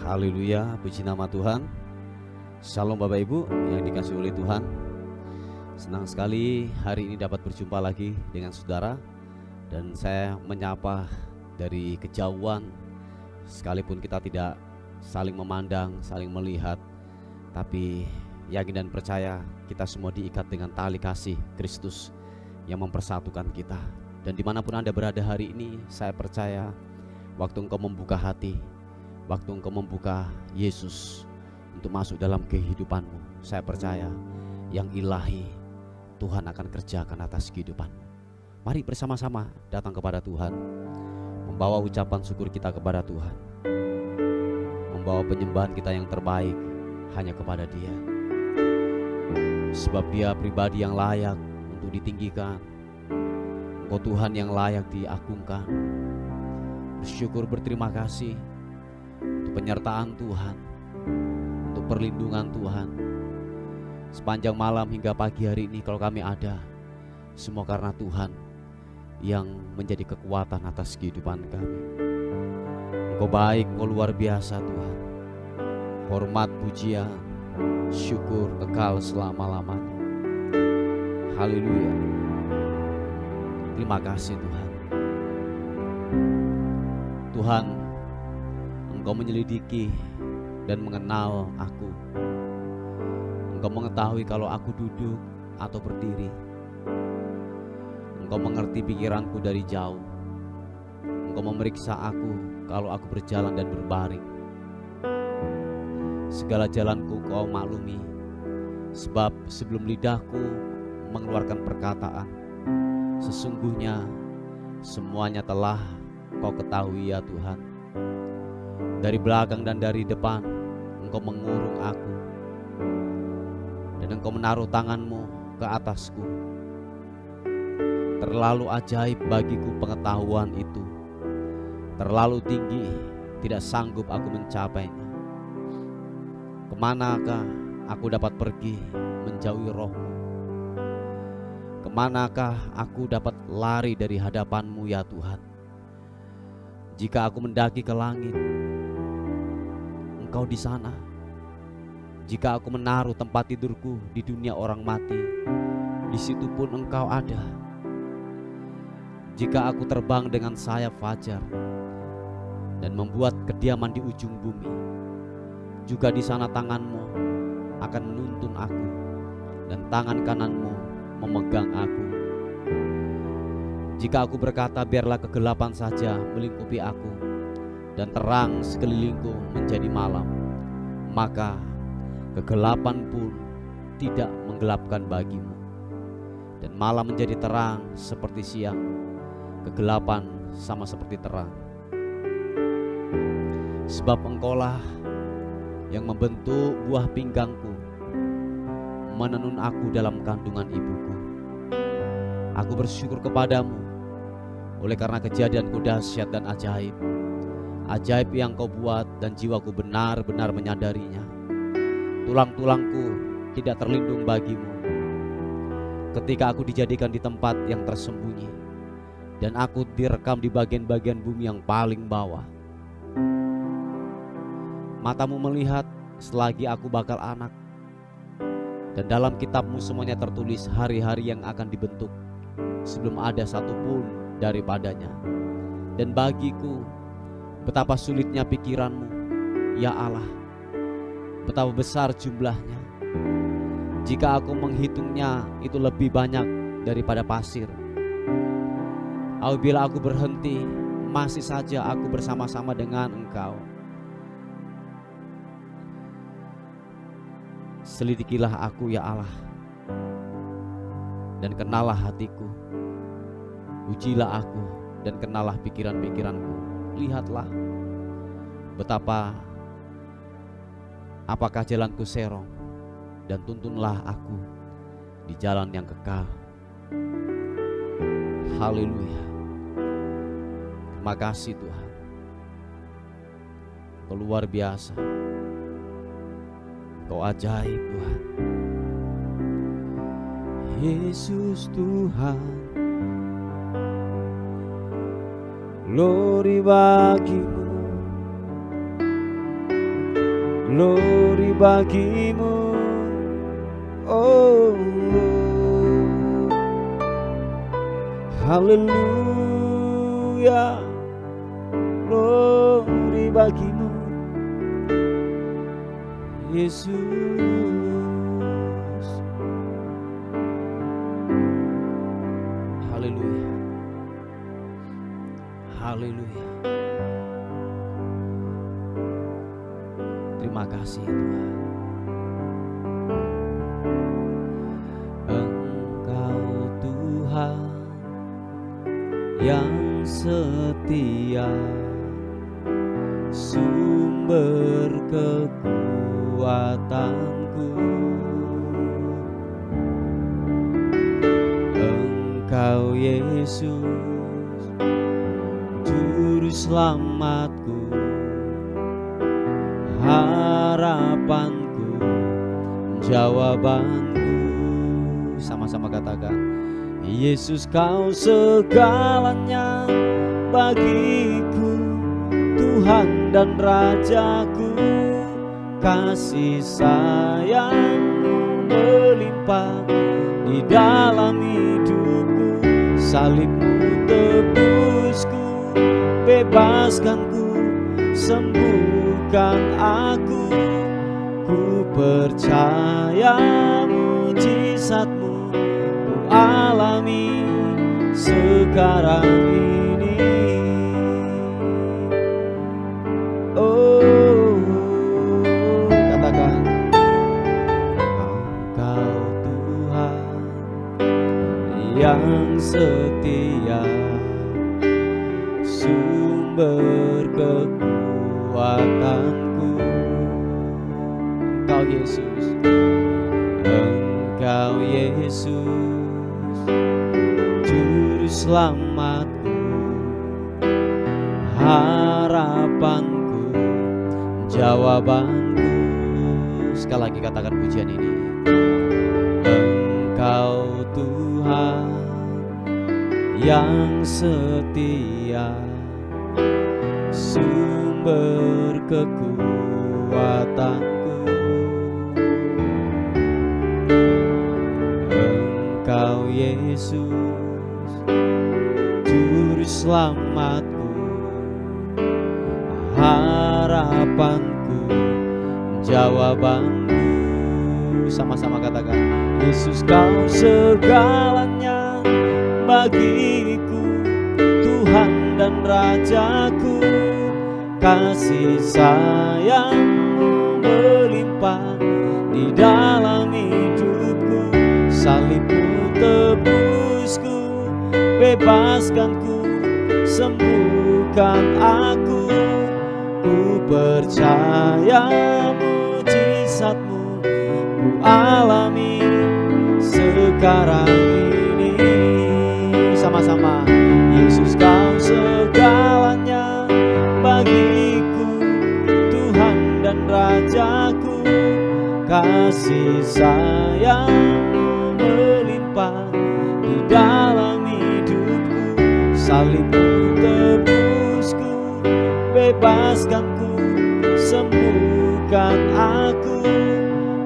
Haleluya, puji nama Tuhan. Shalom Bapak Ibu yang dikasihi oleh Tuhan. Senang sekali hari ini dapat berjumpa lagi dengan saudara. Dan saya menyapa dari kejauhan. Sekalipun kita tidak saling memandang, saling melihat, tapi yakin dan percaya kita semua diikat dengan tali kasih Kristus yang mempersatukan kita. Dan dimanapun Anda berada hari ini, saya percaya waktu engkau membuka hati, waktu engkau membuka Yesus untuk masuk dalam kehidupanmu, saya percaya yang ilahi Tuhan akan kerjakan atas kehidupanmu. Mari bersama-sama datang kepada Tuhan, membawa ucapan syukur kita kepada Tuhan, membawa penyembahan kita yang terbaik hanya kepada Dia. Sebab Dia pribadi yang layak untuk ditinggikan, Engkau Tuhan yang layak diagungkan. Bersyukur, berterima kasih untuk penyertaan Tuhan, untuk perlindungan Tuhan. Sepanjang malam hingga pagi hari ini kalau kami ada, semua karena Tuhan yang menjadi kekuatan atas kehidupan kami. Engkau baik, Engkau luar biasa Tuhan. Hormat, pujian, syukur kekal selama-lamanya. Haleluya. Terima kasih Tuhan. Tuhan, Engkau menyelidiki dan mengenal aku. Engkau mengetahui kalau aku duduk atau berdiri. Engkau mengerti pikiranku dari jauh. Engkau memeriksa aku kalau aku berjalan dan berbaring. Segala jalanku Kau maklumi, sebab sebelum lidahku mengeluarkan perkataan, sesungguhnya semuanya telah Kau ketahui ya Tuhan. Dari belakang dan dari depan Engkau mengurung aku, dan Engkau menaruh tangan-Mu ke atasku. Terlalu ajaib bagiku pengetahuan itu, terlalu tinggi, tidak sanggup aku mencapainya. Kemanakah aku dapat pergi menjauhi Roh-Mu? Kemanakah aku dapat lari dari hadapan-Mu ya Tuhan? Jika aku mendaki ke langit, Engkau di sana. Jika aku menaruh tempat tidurku di dunia orang mati, di situ pun Engkau ada. Jika aku terbang dengan sayap fajar dan membuat kediaman di ujung bumi, juga di sana tangan-Mu akan menuntun aku, dan tangan kanan-Mu memegang aku. Jika aku berkata biarlah kegelapan saja melingkupi aku, dan terang sekelilingku menjadi malam, maka kegelapan pun tidak menggelapkan bagimu, dan malam menjadi terang seperti siang, kegelapan sama seperti terang. Sebab Engkaulah yang membentuk buah pinggangku, menenun aku dalam kandungan ibuku. Aku bersyukur kepadamu oleh karena kejadianku dahsyat dan ajaib. Ajaib yang Kau buat dan jiwaku benar-benar menyadarinya. Tulang-tulangku tidak terlindung bagimu ketika aku dijadikan di tempat yang tersembunyi, dan aku direkam di bagian-bagian bumi yang paling bawah. Matamu melihat selagi aku bakal anak, dan dalam kitab-Mu semuanya tertulis hari-hari yang akan dibentuk sebelum ada satupun daripadanya. Dan bagiku betapa sulitnya pikiran-Mu ya Allah, betapa besar jumlahnya. Jika aku menghitungnya, itu lebih banyak daripada pasir. Apabila aku berhenti, masih saja aku bersama-sama dengan Engkau. Selidikilah aku ya Allah, dan kenalah hatiku. Ujilah aku dan kenalah pikiran-pikiranku. Lihatlah betapa apakah jalanku serong, dan tuntunlah aku di jalan yang kekal. Haleluya. Terima kasih Tuhan. Kau luar biasa, Kau ajaib Tuhan. Yesus Tuhan, glory bagimu. glory bagimu. Oh, haleluya, glory bagimu Yesus. Haleluya, haleluya. Terima kasih Tuhan. Engkau Tuhan yang setia, sumber kekuatanku. Engkau Yesus, juru selamatku, harapanku, jawabanku. Sama-sama katakan, Yesus kau segalanya bagiku, Tuhan dan Rajaku. Kasih sayangmu melimpah di dalam hidupku. Salibmu tebusku, bebaskanku, sembuhkan aku. Ku percaya mujizatmu ku alami sekarang ini. Oh, katakan, Engkau Tuhan yang setia, sumber kekuatanku. Engkau Yesus, Engkau Yesus, juru selamatku, harapanku, jawabanku. Sekali lagi katakan pujian ini. Engkau Tuhan yang setia, sumber kekuatanku. Engkau Yesus, juru selamatku, harapanku, jawabanku. Sama-sama katakan, Yesus kau segalanya bagiku, Tuhan dan Rajaku. Kasih sayangmu melimpah di dalam hidupku. Salibmu tebusku, bebaskanku, sembuhkan aku. Ku percaya mujizatmu ku alami sekarang ini. Sama-sama, Yesus kau segalanya bagiku, Tuhan dan Rajaku. Kasih sayangmu melimpah di dalam hidupku. Salibmu tebusku, bebaskanku, sembuhkan aku.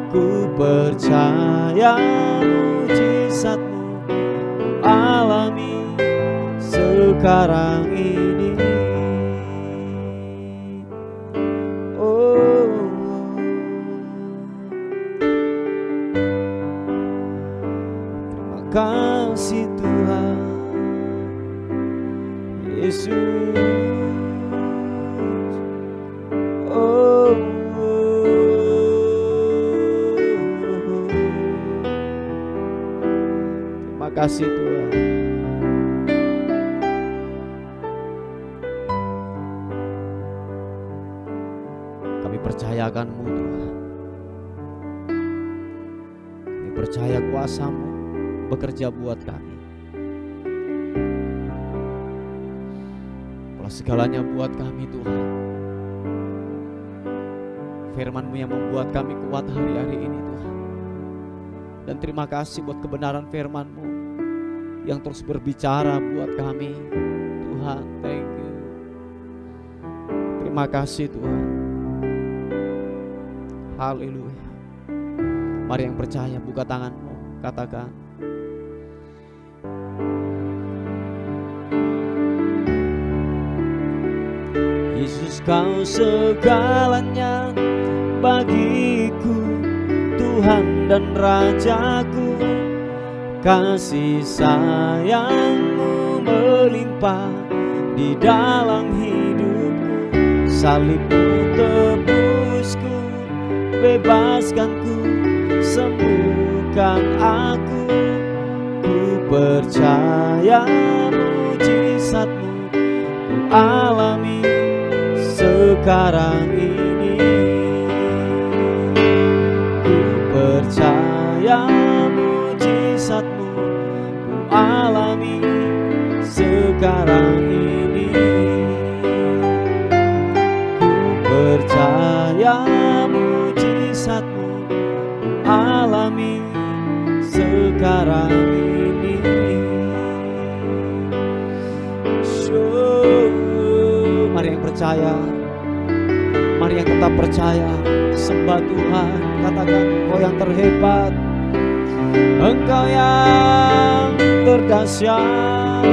Ku percaya mujizatmu ku alami sekarang ini. Oh, terima kasih Tuhan Yesus. Oh, terima kasih Tuhan. Kami percayakan-Mu Tuhan. Kami percaya kuasa-Mu bekerja buat kami. Kalau segalanya buat kami Tuhan. Firman-Mu yang membuat kami kuat hari-hari ini Tuhan. Dan terima kasih buat kebenaran firman-Mu yang terus berbicara buat kami Tuhan. Thank you. Terima kasih Tuhan. Haleluya. Mari yang percaya buka tanganmu, katakan. Yesus, kau segalanya bagiku, Tuhan dan Rajaku. Kasih sayangmu melimpah di dalam hidupku. Salibmu tebusku, bebaskanku, sembuhkan aku. Ku percaya mujizatmu ku alami sekarang ini. Ku percaya mujizatmu ku alami sekarang ini. Ku percaya mujizatmu ku alami sekarang ini. Mari yang percaya, mari yang tetap percaya, sembah Tuhan, katakan Engkau yang terhebat, Engkau yang terdahsyat.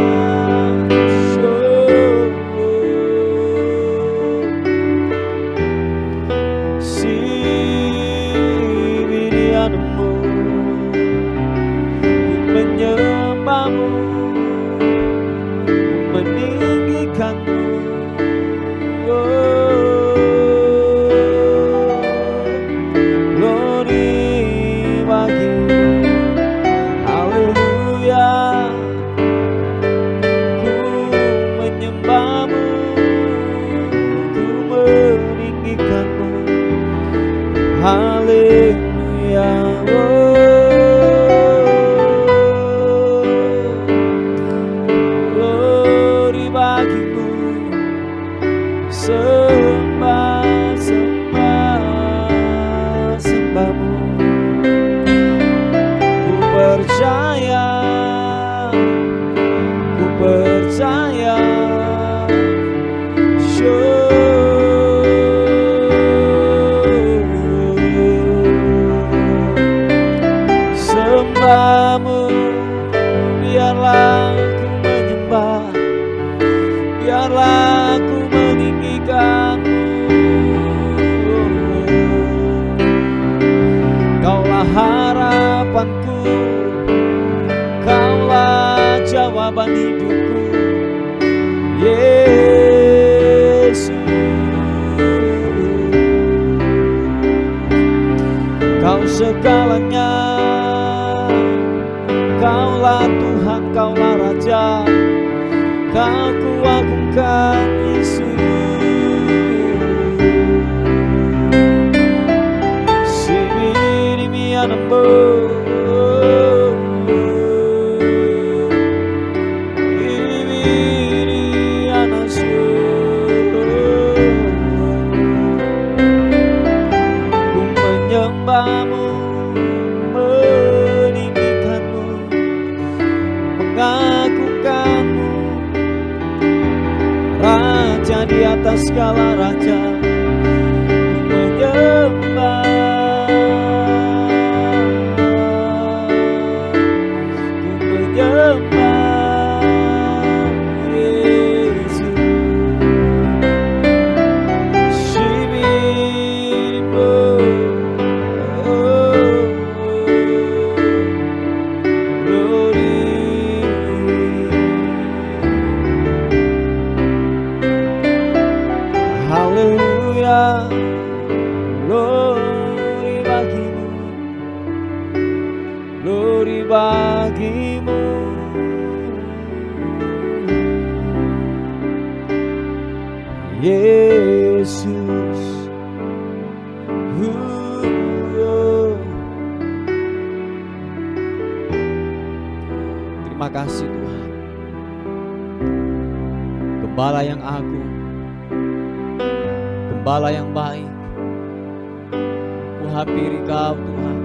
Sibirianmu, ku menyembahmu, ku meninggikanmu. Haleluya, glory bagimu, sembah, sembah, sembahmu. Ku percaya, ku percaya. Biarlah ku menyembah, biarlah ku meninggikanmu. Kaulah harapanku, kaulah jawaban hidupku, Yesus. Kau segalanya, Kaulah Tuhan, Kaulah Raja, Kau kuagungkan Yesus. Sibirimianmu, Ibirianasyo, ku menyembahmu, mengagungkanmu, Raja di atas segala raja. Ku menyembah, ku menyembah Yesus. Sibirimu, haleluya, glory bagimu, glory bagimu. Yesus, terima kasih Tuhan, Gembala yang agung, Gembala yang baik. Ku hampiri Kau Tuhan,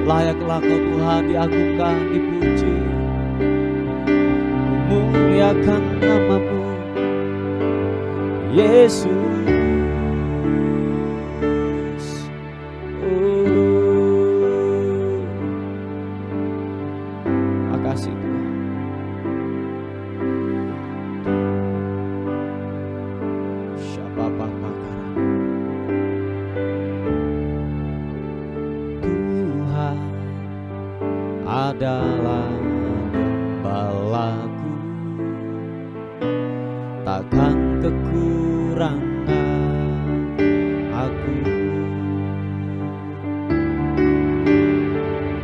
layaklah Kau Tuhan diagungkan, dipuji. Ku muliakan nama-Mu Yesus. takkan kekurangan aku.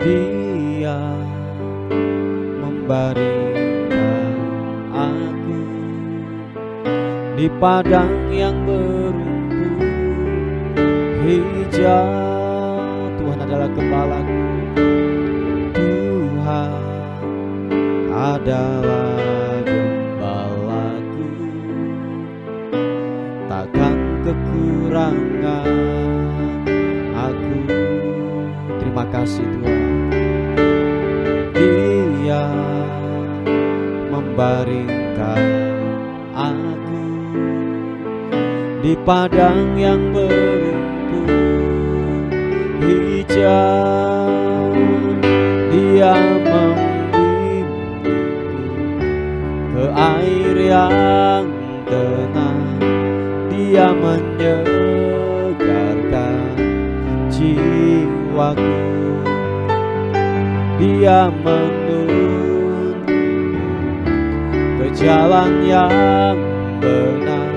Dia membaringkan aku di padang yang berumput hijau. Tuhan adalah gembalaku, Tuhan adalah gembalaku, takkan kekurangan aku. Terima kasih Tuhan. Dia membaringkan aku di padang yang berumput hijau. Dia membimbingku ke air yang tenang. Dia menyegarkan jiwaku. Dia menuntun ke jalan yang benar,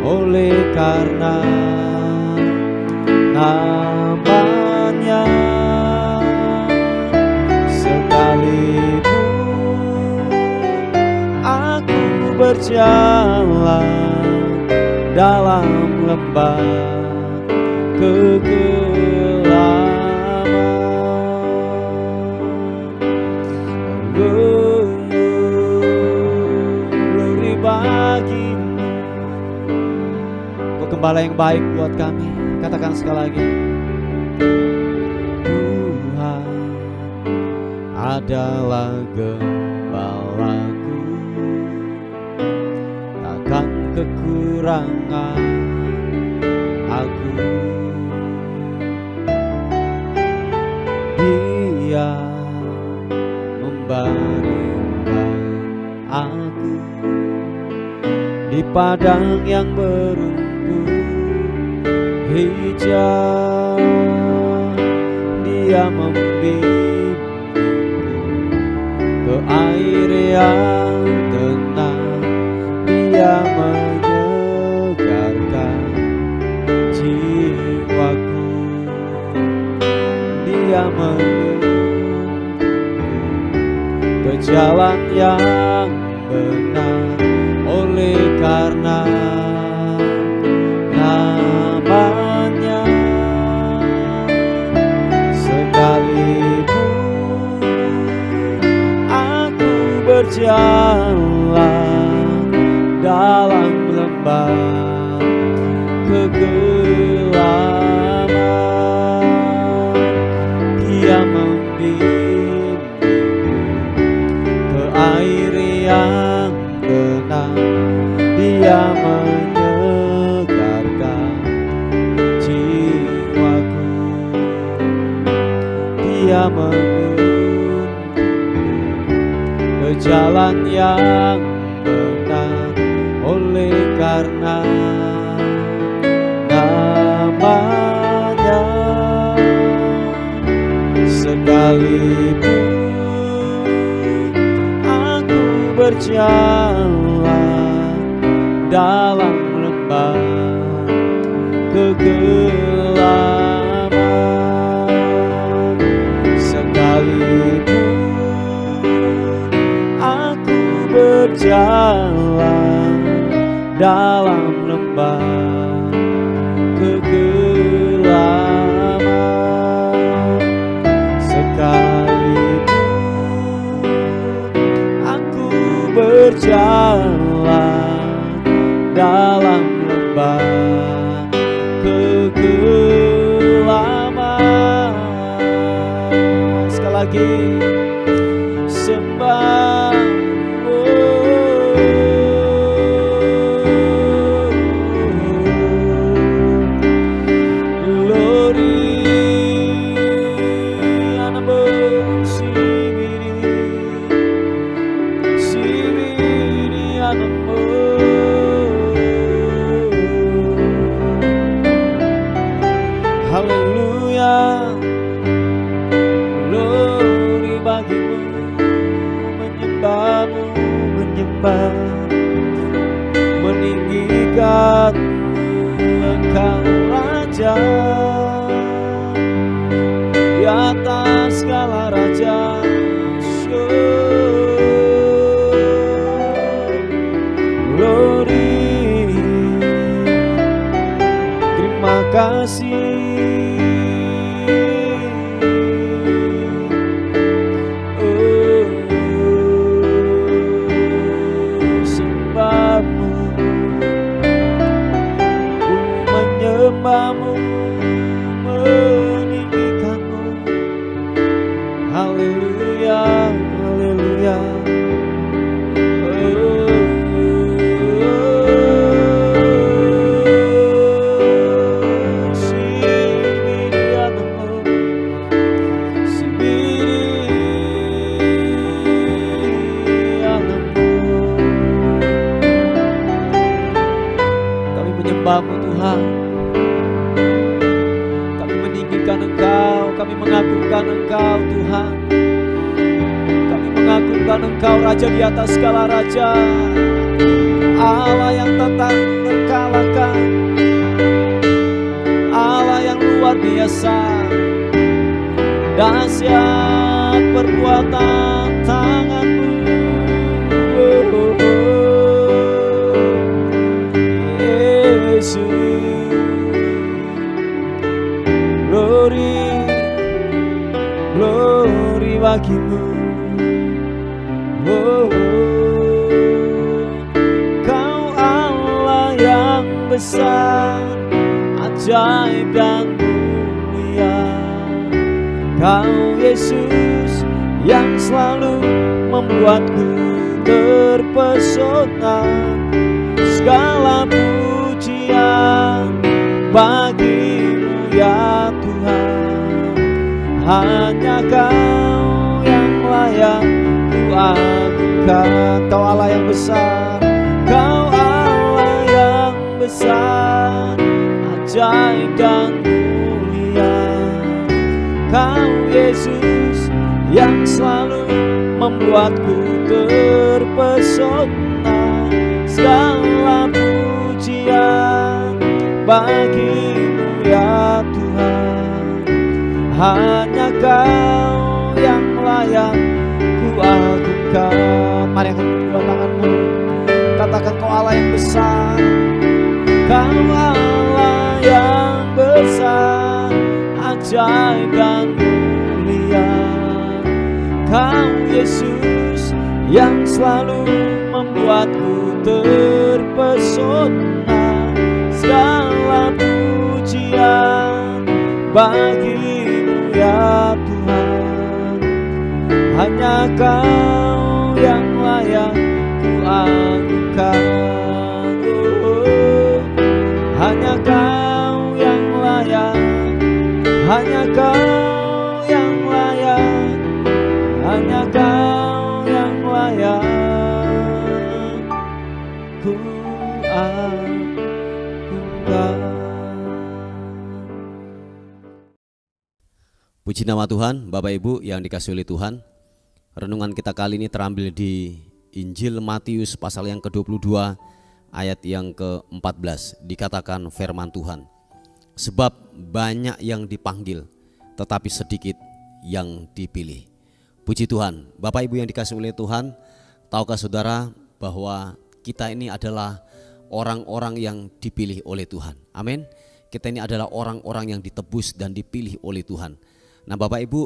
oleh karena namanya. Sekalipun aku berjalan dalam lembah kegelapan, glory bagimu. Kau gembala yang baik buat kami. Katakan sekali lagi, Tuhan adalah gembalaku, takkan kekurangan aku. Dia membaringkan aku di padang yang berumput hijau. Dia membimbingku ke air yang tenang. Dia menyegarkan jiwaku. Dia menuntun ke jalan yang benar, oleh karena namanya. Sekalipun aku berjalan dalam lembah kegelapan, Dia membimbingku ke air yang tenang. Dia menyegarkan jiwaku. Dia menuntun ke jalan yang benar, oleh karena namanya. Sekalipun aku berjalan dalam lembah kegelapan, sekalipun aku berjalan dalam lembah kegelapan, sekalipun aku berjalan dalam lembah kegelapan. Sekali lagi, sembah. Haleluya, glory bagimu, menyembahmu, menyembah, Engkau Raja di atas segala raja. Glory, terima kasih. Sembahmu, menyembahmu, meninggikanmu. Haleluya, haleluya. Menyembahmu Tuhan, kami meninggikan Engkau, kami mengagungkan Engkau Tuhan, kami mengagungkan Engkau Raja di atas segala raja, Allah yang tak terkalahkan, Allah yang luar biasa, dahsyat perbuatan tangan-Mu. Glory, glory bagimu. Oh, Kau Allah yang besar, ajaib dan mulia. Kau Yesus yang selalu membuatku terpesona. Segala pujian bagimu ya Tuhan, hanya Kau yang layak ku agungkan. Kau Allah yang besar, Kau Allah yang besar, ajaib dan mulia. Kau Yesus yang selalu membuatku terpesona. Segala pujian bagimu ya Tuhan, hanya Kau yang layak ku agungkan. Mari angkat kedua tanganmu, katakan Kau Allah yang besar, Kau Allah yang besar, ajaib dan mulia. Kau Yesus yang selalu membuatku terpesona. Segala pujian bagimu ya Tuhan, hanya Kau yang layak ku agungkan. Oh, hanya Kau yang layak, hanya Kau yang layak, hanya Kau yang layak ku agungkan. Puji nama Tuhan. Bapak Ibu yang dikasihi oleh Tuhan, renungan kita kali ini terambil di Injil Matius pasal yang ke-22 ayat yang ke-14. Dikatakan firman Tuhan, sebab banyak yang dipanggil tetapi sedikit yang dipilih. Puji Tuhan. Bapak Ibu yang dikasihi oleh Tuhan, tahukah saudara bahwa kita ini adalah orang-orang yang dipilih oleh Tuhan. Amin. Kita ini adalah orang-orang yang ditebus dan dipilih oleh Tuhan. Nah Bapak Ibu,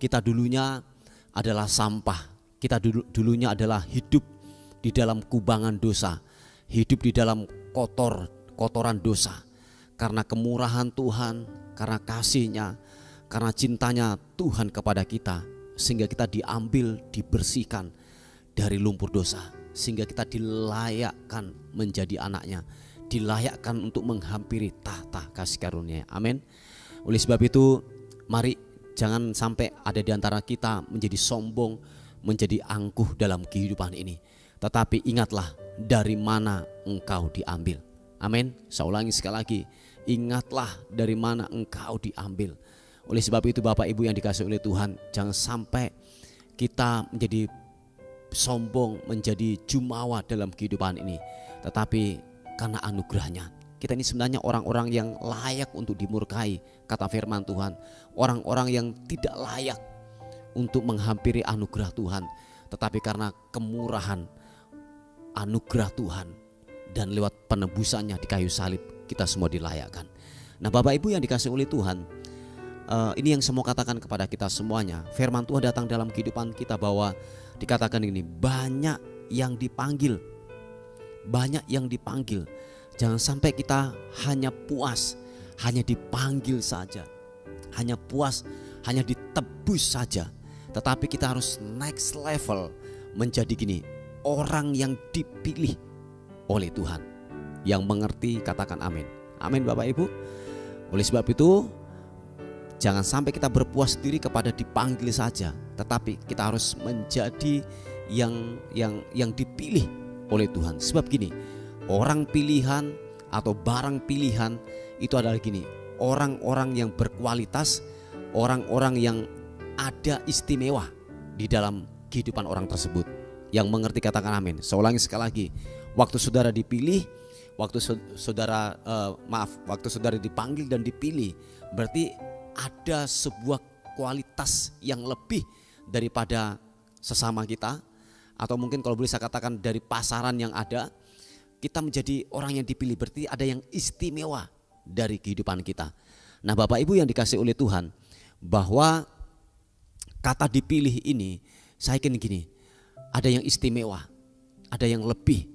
kita dulunya adalah sampah. Kita dulunya adalah hidup di dalam kubangan dosa, hidup di dalam kotoran dosa. Karena kemurahan Tuhan, karena kasih-Nya, karena cintanya Tuhan kepada kita, sehingga kita diambil, dibersihkan dari lumpur dosa, sehingga kita dilayakkan menjadi anak-Nya, dilayakkan untuk menghampiri tahta kasih karunia. Amin. Oleh sebab itu, mari jangan sampai ada di antara kita menjadi sombong, menjadi angkuh dalam kehidupan ini. Tetapi ingatlah dari mana engkau diambil. Amin. Saya ulangi sekali lagi, ingatlah dari mana engkau diambil. Oleh sebab itu Bapak Ibu yang dikasihi oleh Tuhan, jangan sampai kita menjadi sombong, menjadi jumawa dalam kehidupan ini. Tetapi karena anugerahnya kita ini sebenarnya orang-orang yang layak untuk dimurkai, kata firman Tuhan. Orang-orang yang tidak layak untuk menghampiri anugerah Tuhan, tetapi karena kemurahan anugerah Tuhan dan lewat penebusannya di kayu salib, kita semua dilayakkan. Nah Bapak Ibu yang dikasihi oleh Tuhan, ini yang saya mau katakan kepada kita semuanya. Firman Tuhan datang dalam kehidupan kita bahwa dikatakan ini, banyak yang dipanggil, banyak yang dipanggil. Jangan sampai kita hanya puas, hanya dipanggil saja, hanya puas, hanya ditebus saja. Tetapi kita harus next level, menjadi gini, orang yang dipilih oleh Tuhan. Yang mengerti katakan amin. Amin Bapak Ibu. Oleh sebab itu, jangan sampai kita berpuas diri kepada dipanggil saja, tetapi kita harus menjadi yang dipilih oleh Tuhan. Sebab gini, orang pilihan atau barang pilihan itu adalah gini, orang-orang yang berkualitas, orang-orang yang ada istimewa di dalam kehidupan orang tersebut. Yang mengerti katakan amin. Saya ulangi sekali lagi, waktu saudara dipilih, waktu saudara dipanggil dan dipilih, berarti ada sebuah kualitas yang lebih daripada sesama kita, atau mungkin kalau boleh saya katakan dari pasaran yang ada. Kita menjadi orang yang dipilih, berarti ada yang istimewa dari kehidupan kita. Nah Bapak Ibu yang dikasihi oleh Tuhan, bahwa kata dipilih ini, saya yakin gini, ada yang istimewa, ada yang lebih,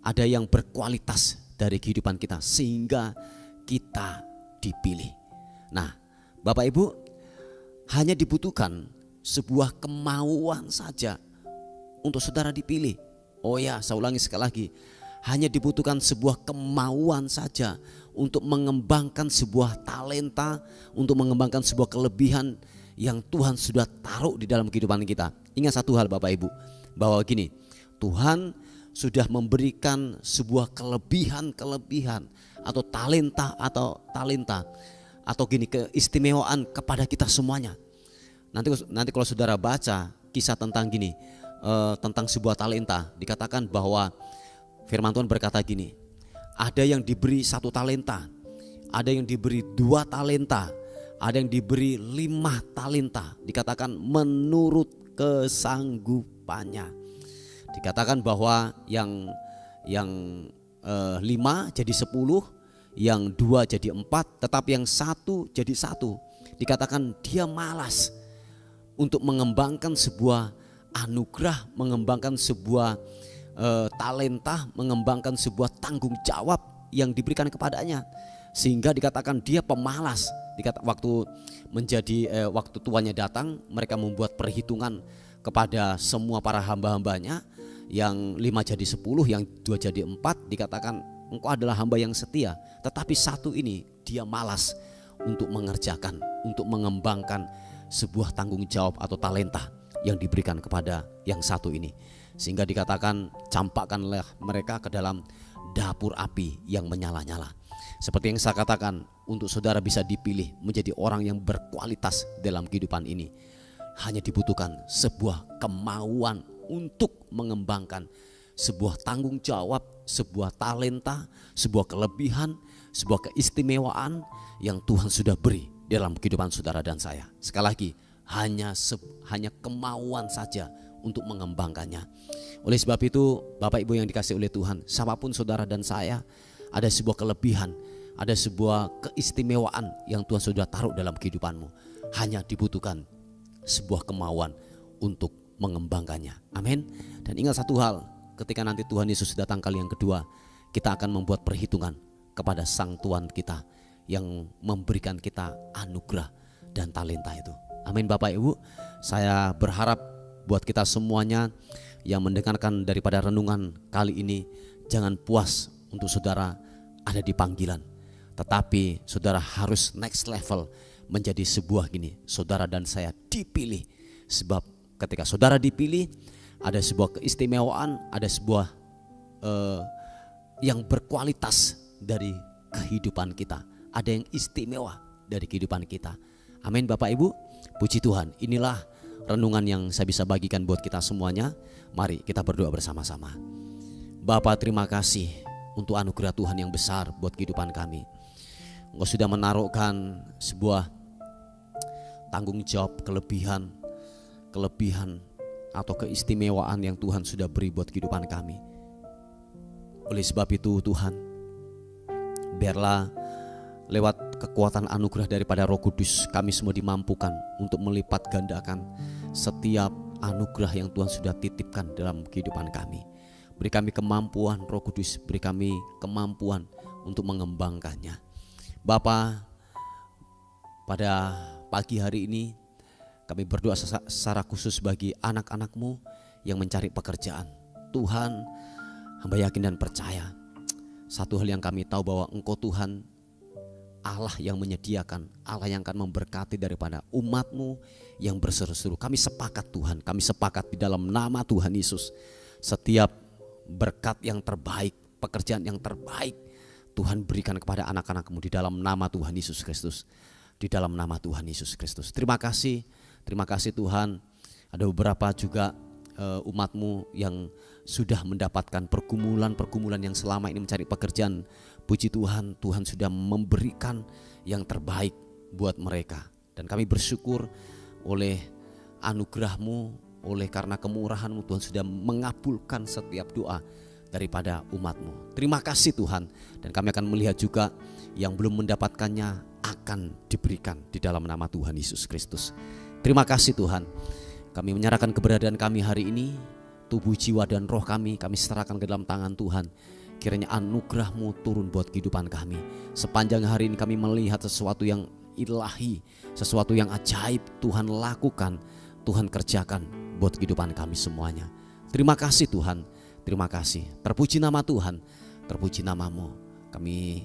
ada yang berkualitas dari kehidupan kita, sehingga kita dipilih. Nah Bapak Ibu, hanya dibutuhkan sebuah kemauan saja untuk saudara dipilih. Oh ya, saya ulangi sekali lagi, hanya dibutuhkan sebuah kemauan saja untuk mengembangkan sebuah talenta, untuk mengembangkan sebuah kelebihan yang Tuhan sudah taruh di dalam kehidupan kita. Ingat satu hal Bapak Ibu, bahwa gini, Tuhan sudah memberikan sebuah kelebihan atau talenta atau gini, keistimewaan kepada kita semuanya. Nanti kalau saudara baca kisah tentang gini, tentang sebuah talenta, dikatakan bahwa firman Tuhan berkata gini, ada yang diberi 1 talenta, ada yang diberi 2 talenta, ada yang diberi 5 talenta. Dikatakan menurut kesanggupannya. Dikatakan bahwa yang 5 jadi 10, yang 2 jadi 4, tetapi yang 1 jadi 1. Dikatakan dia malas untuk mengembangkan sebuah anugerah, mengembangkan sebuah talenta, mengembangkan sebuah tanggung jawab yang diberikan kepadanya, sehingga dikatakan dia pemalas. Waktu tuannya datang, mereka membuat perhitungan kepada semua para hamba-hambanya, yang 5 jadi 10, yang 2 jadi 4. Dikatakan engkau adalah hamba yang setia, tetapi 1 ini dia malas untuk mengerjakan, untuk mengembangkan sebuah tanggung jawab atau talenta yang diberikan kepada yang 1 ini. Sehingga dikatakan campakkanlah mereka ke dalam dapur api yang menyala-nyala. Seperti yang saya katakan, untuk saudara bisa dipilih menjadi orang yang berkualitas dalam kehidupan ini, hanya dibutuhkan sebuah kemauan untuk mengembangkan sebuah tanggung jawab, sebuah talenta, sebuah kelebihan, sebuah keistimewaan yang Tuhan sudah beri dalam kehidupan saudara dan saya. Sekali lagi, hanya kemauan saja untuk mengembangkannya. Oleh sebab itu Bapak Ibu yang dikasihi oleh Tuhan, siapapun saudara dan saya, ada sebuah kelebihan, ada sebuah keistimewaan yang Tuhan sudah taruh dalam kehidupanmu. Hanya dibutuhkan sebuah kemauan untuk mengembangkannya. Amin. Dan ingat satu hal, ketika nanti Tuhan Yesus datang kali yang kedua, kita akan membuat perhitungan kepada Sang Tuhan kita yang memberikan kita anugerah dan talenta itu. Amin Bapak Ibu. Saya berharap buat kita semuanya yang mendengarkan daripada renungan kali ini, jangan puas untuk saudara ada di panggilan, tetapi saudara harus next level, menjadi sebuah gini, saudara dan saya dipilih. Sebab ketika saudara dipilih, ada sebuah keistimewaan, ada sebuah yang berkualitas dari kehidupan kita, ada yang istimewa dari kehidupan kita. Amin Bapak Ibu. Puji Tuhan, inilah renungan yang saya bisa bagikan buat kita semuanya. Mari kita berdoa bersama-sama. Bapa, terima kasih untuk anugerah Tuhan yang besar buat kehidupan kami. Engkau sudah menaruhkan sebuah tanggung jawab, kelebihan atau keistimewaan yang Tuhan sudah beri buat kehidupan kami. Oleh sebab itu Tuhan, biarlah lewat kekuatan anugerah daripada Roh Kudus kami semua dimampukan untuk melipat gandakan setiap anugerah yang Tuhan sudah titipkan dalam kehidupan kami. Beri kami kemampuan, Roh Kudus, beri kami kemampuan untuk mengembangkannya. Bapa, pada pagi hari ini kami berdoa secara khusus bagi anak-anak-Mu yang mencari pekerjaan. Tuhan, hamba yakin dan percaya, satu hal yang kami tahu bahwa Engkau Tuhan Allah yang menyediakan, Allah yang akan memberkati daripada umat-Mu yang berseru-seru. Kami sepakat Tuhan, kami sepakat di dalam nama Tuhan Yesus, setiap berkat yang terbaik, pekerjaan yang terbaik Tuhan berikan kepada anak-anak-Mu di dalam nama Tuhan Yesus Kristus. Di dalam nama Tuhan Yesus Kristus. Terima kasih Tuhan. Ada beberapa juga umat-Mu yang sudah mendapatkan pergumulan yang selama ini mencari pekerjaan. Puji Tuhan, Tuhan sudah memberikan yang terbaik buat mereka. Dan kami bersyukur oleh anugerah-Mu, oleh karena kemurahan-Mu, Tuhan sudah mengabulkan setiap doa daripada umat-Mu. Terima kasih Tuhan. Dan kami akan melihat juga yang belum mendapatkannya akan diberikan di dalam nama Tuhan Yesus Kristus. Terima kasih Tuhan. Kami menyerahkan keberadaan kami hari ini, tubuh, jiwa, dan roh kami serahkan ke dalam tangan Tuhan. Kiranya anugerah-Mu turun buat kehidupan kami. Sepanjang hari ini kami melihat sesuatu yang ilahi, sesuatu yang ajaib Tuhan lakukan, Tuhan kerjakan buat kehidupan kami semuanya. Terima kasih Tuhan, terima kasih. Terpuji nama Tuhan, terpuji nama-Mu. Kami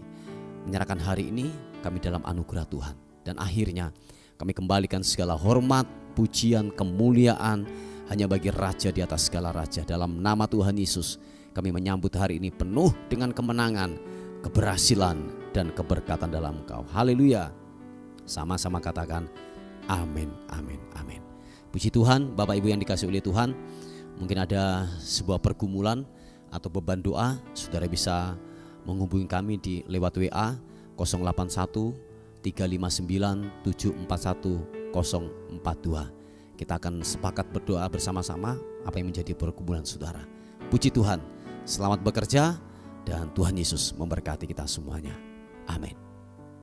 menyerahkan hari ini kami dalam anugerah Tuhan. Dan akhirnya kami kembalikan segala hormat, pujian, kemuliaan hanya bagi Raja di atas segala raja. Dalam nama Tuhan Yesus kami menyambut hari ini penuh dengan kemenangan, keberhasilan, dan keberkatan dalam Engkau. Haleluya. Sama-sama katakan amin, amin, amin. Puji Tuhan. Bapak Ibu yang dikasihi oleh Tuhan, mungkin ada sebuah pergumulan atau beban doa, saudara bisa menghubungi kami di lewat WA 081 359 741 042. Kita akan sepakat berdoa bersama-sama apa yang menjadi pergumulan saudara. Puji Tuhan. Selamat bekerja dan Tuhan Yesus memberkati kita semuanya. Amin.